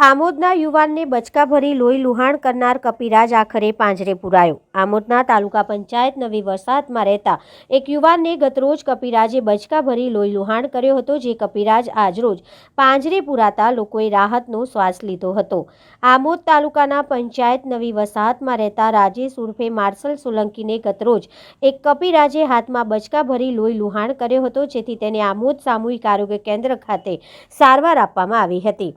આમોદના યુવાનને બચકા ભરી લોહી લુહાણ કરનાર કપિરાજ આખરે પાંજરે પુરાયો। આમોદના તાલુકા પંચાયત નવી વસાહતમાં રહેતા એક યુવાનને ગતરોજ કપિરાજે બચકા ભરી લોહી લુહાણ કર્યો હતો, જે કપિરાજ આજરોજ પાંજરે પુરાતા લોકોએ રાહતનો શ્વાસ લીધો હતો। આમોદ તાલુકાના પંચાયત નવી વસાહતમાં રહેતા રાજેશ ઉર્ફે માર્શલ સોલંકીને ગતરોજ એક કપિરાજે હાથમાં બચકા ભરી લોહી લુહાણ કર્યો હતો, જેથી તેને આમોદ સામૂહિક આરોગ્ય કેન્દ્ર ખાતે સારવાર આપવામાં આવી હતી।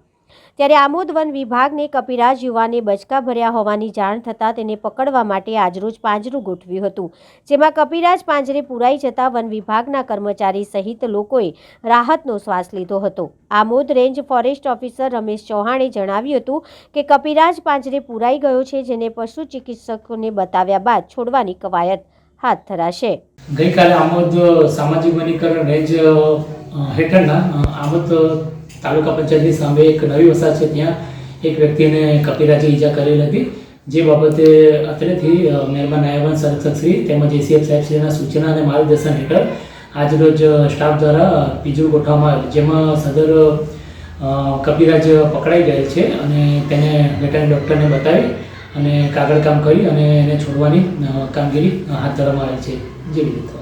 ત્યારે આમોદ વન વિભાગને કપિરાજ યુવાને બચકા ભર્યા હોવાની જાણ થતાં તેને પકડવા માટે આજરોજ પાંજરું ગોઠવ્યું હતું, જેમાં કપિરાજ પાંજરે પુરાઈ જતા વન વિભાગના કર્મચારી સહિત લોકોએ રાહતનો શ્વાસ લીધો હતો। Amod range forest officer Ramesh ચૌહાણે જણાવ્યું હતું કે કપિરાજ પાંજરે પુરાઈ ગયો છે, જેને પશુ ચિકિત્સકોને બતાવ્યા બાદ છોડવાની કવાયત હાથ ધરાશે। ગઈકાલે આમોદ સામાજિક વનીકરણ રેન્જ હેઠળના આમોદ તાલુકા પંચાયતની સામે એક નવી વસાહત છે, ત્યાં એક વ્યક્તિને કપિરાજે ઈજા કરેલ હતી, જે બાબતે અત્રેથી મહેરબાન નાયબ સંરક્ષક શ્રી તેમજ એસીએફ સાહેબશ્રીના સૂચના અને માર્ગદર્શન હેઠળ આજરોજ સ્ટાફ દ્વારા પીંજરું ગોઠવવામાં આવેલ, જેમાં સદર કપિરાજ પકડાઈ ગયેલ છે અને તેને વેટરનરી ડૉક્ટરને બતાવી અને કાગળ કામ કરી અને એને છોડવાની કામગીરી હાથ ધરવામાં આવેલ છે। જેવી રીતે